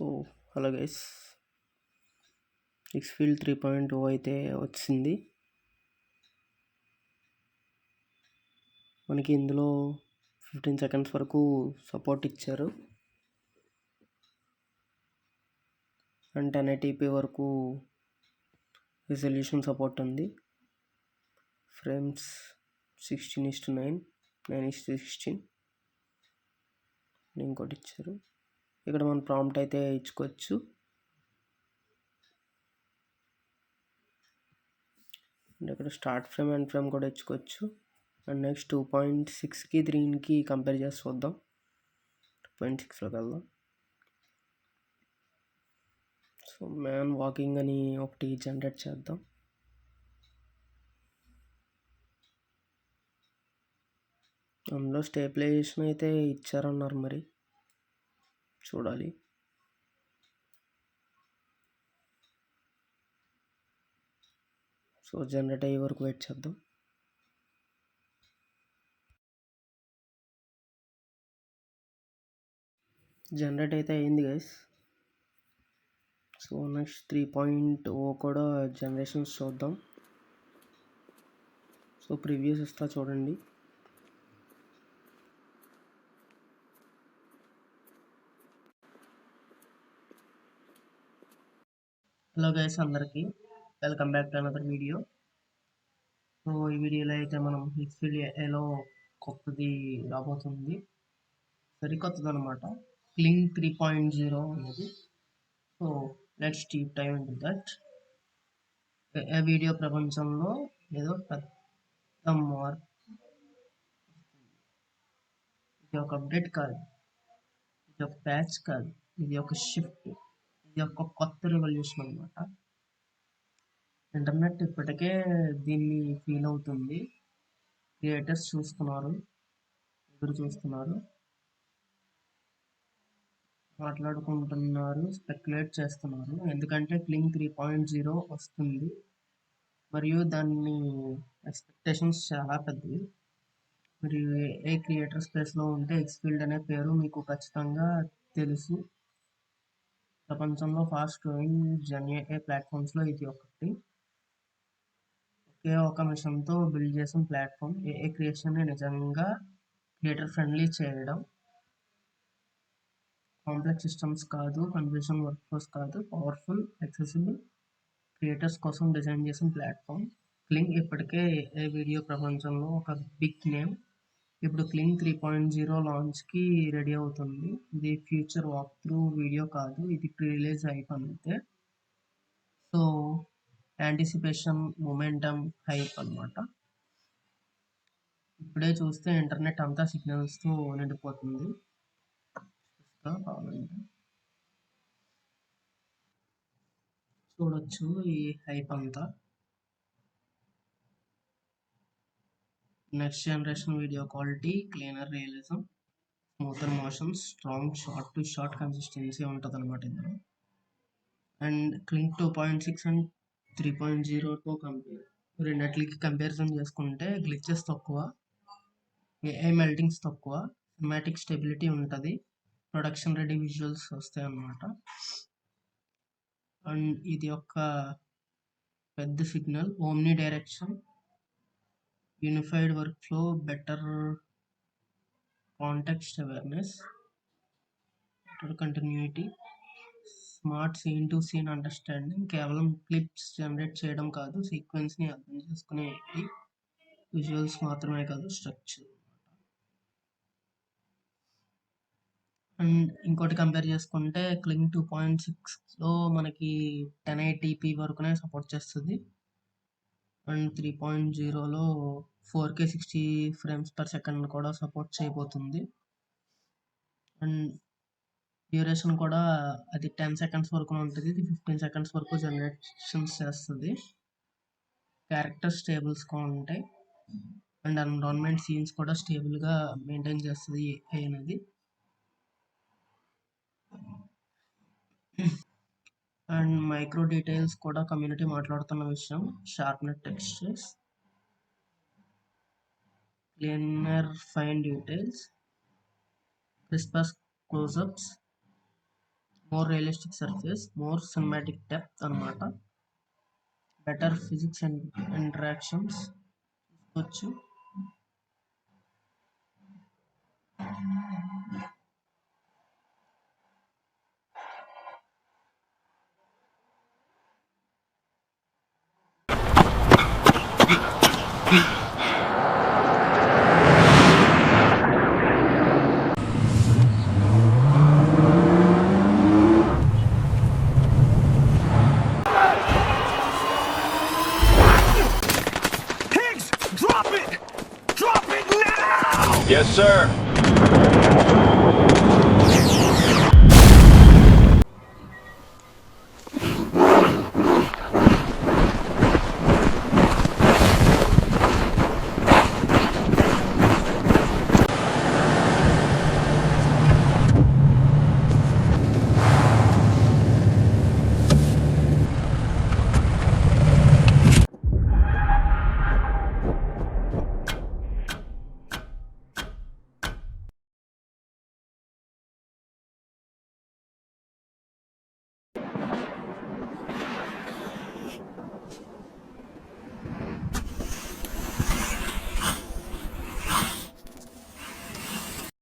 So hello guys, ఎక్స్ఫీల్డ్ 3.0 అయితే వచ్చింది. మనకి ఇందులో 15 సెకండ్స్ వరకు సపోర్ట్ ఇచ్చారు అండ్ 1080p వరకు రిజల్యూషన్ సపోర్ట్ ఉంది. ఫ్రేమ్స్ 16:9, 9:16 ఇంకోటి ఇచ్చారు. ఇక్కడ మన ప్రాంప్ట్ అయితే ఇచ్చుకోవచ్చు. అండ్ ఇక్కడ స్టార్ట్ ఫ్రేమ్ అండ్ ఫ్రేమ్ కూడా ఇచ్చుకోవచ్చు. అండ్ నెక్స్ట్ 2.6కి 3కి కంపేర్ చేసి చూద్దాం. 2.6లోకి వెళ్దాం. సో మ్యాన్ వాకింగ్ అని ఒకటి జనరేట్ చేద్దాం. అందులో స్టేబిలైజేషన్ అయితే ఇచ్చారన్నారు, మరి చూడాలి. సో జనరేట్ అయ్యే వరకు వెయిట్ చేద్దాం. జనరేట్ అయితే అయింది గైస్. సో నెక్స్ట్ 3.0 కూడా జనరేషన్స్ చూద్దాం. సో ప్రివ్యూస్ ఇస్తా చూడండి. హలో గైస్, అందరికీ welcome back to another video. So ఈ వీడియోలో అయితే మనం ఎక్స్ఫీల్డ్ ఏలో కొత్తది రాబోతుంది, సరికొత్తది అనమాట, క్లింగ్ 3.0 అనేది. So let's deep dive into that. ఏ వీడియో ప్రపంచంలో ఏదో పెద్ద మార్పు, ఇది ఒక అప్డేట్ కాదు, ఇది ఒక ప్యాచ్ కాదు, ఇది ఒక షిఫ్ట్, ఇది ఒక కొత్త రెవల్యూషన్ అనమాట. ఇంటర్నెట్ ఇప్పటికే దీన్ని ఫీల్ అవుతుంది. క్రియేటర్స్ చూస్తున్నారు, ఎదురు చూస్తున్నారు, మాట్లాడుకుంటున్నారు, స్పెక్యులేట్ చేస్తున్నారు. ఎందుకంటే క్లింగ్ 3.0 వస్తుంది మరియు దాన్ని ఎక్స్పెక్టేషన్స్ చాలా పెద్దవి. మరియు ఏ క్రియేటర్ స్పేస్లో ఉంటే ఎక్స్ఫీల్డ్ అనే పేరు మీకు ఖచ్చితంగా తెలుసు. ప్రపంచంలో ఫాస్ట్ గ్రోయింగ్ జెన్ఏఐ ప్లాట్ఫామ్స్లో ఇది ఒకటి. ఒకే ఒక మిషన్తో బిల్డ్ చేసిన ప్లాట్ఫామ్. ఏఐ క్రియేషన్ని నిజంగా క్రియేటర్ ఫ్రెండ్లీ చేయడం. కాంప్లెక్స్ సిస్టమ్స్ కాదు, కన్ఫ్యూషన్ వర్క్ఫ్లోస్ కాదు, పవర్ఫుల్ యాక్సెసిబుల్ క్రియేటర్స్ కోసం డిజైన్ చేసిన ప్లాట్ఫామ్. క్లింగ్ ఇప్పటికే ఏ వీడియో ప్రపంచంలో ఒక బిగ్ నేమ్. ఇప్పుడు క్లింగ్ 3.0 లాంచ్కి రెడీ అవుతుంది. ఇది ఫ్యూచర్ వాక్ త్రూ వీడియో కాదు, ఇది ప్రీ రిలీజ్ హైప్ అంతే. సో యాంటిసిపేషన్, మొమెంటమ్, హైప్ అనమాట. ఇప్పుడే చూస్తే ఇంటర్నెట్ అంతా సిగ్నల్స్తో నిండిపోతుంది. చూడొచ్చు ఈ హైప్ అంతా. Next generation video quality, cleaner realism, smoother motions, strong shot to shot consistency ఉంటుంది అనమాట ఇందులో. అండ్ క్లింగ్ 2.6 అండ్ 3.0తో రెండిట్లకి కంపారిజన్ చేసుకుంటే గ్లిచెస్ తక్కువ, ఏఐ మెల్టింగ్స్ తక్కువ, సినిమాటిక్ స్టెబిలిటీ ఉంటుంది, ప్రొడక్షన్ రెడీ విజువల్స్ వస్తాయి అన్నమాట. అండ్ ఇది ఒక పెద్ద signal. Omni direction, unified workflow, better context awareness, better continuity, smart scene to scene understanding. కేవలం క్లిప్స్ జనరేట్ చేయడం కాదు, సీక్వెన్స్ని అర్థం చేసుకునేది. విజువల్స్ మాత్రమే కాదు, స్ట్రక్చర్. అండ్ ఇంకోటి కంపేర్ చేసుకుంటే క్లింగ్ 2.6లో మనకి 1080p వరకునే సపోర్ట్ చేస్తుంది. అండ్ 3.0లో 4K 60 ఫ్రేమ్స్ పర్ సెకండ్ కూడా సపోర్ట్ చేయబోతుంది. అండ్ డ్యూరేషన్ కూడా అది 10 సెకండ్స్ వరకు ఉంటుంది, ఇది 15 సెకండ్స్ వరకు జనరేషన్స్ చేస్తుంది. క్యారెక్టర్ స్టేబుల్స్గా ఉంటాయి అండ్ ఎన్విరాన్మెంట్ సీన్స్ కూడా స్టేబుల్గా మెయింటైన్ చేస్తుంది అనేది. అండ్ మైక్రో డీటెయిల్స్ కూడా కమ్యూనిటీ మాట్లాడుతున్న విషయం. Sharpened textures, cleaner fine details, crisper closeups, more realistic surface, more cinematic depth అనమాట. బెటర్ ఫిజిక్స్ అండ్ ఇంటరాక్షన్స్ తీసుకోవచ్చు. Yes, sir.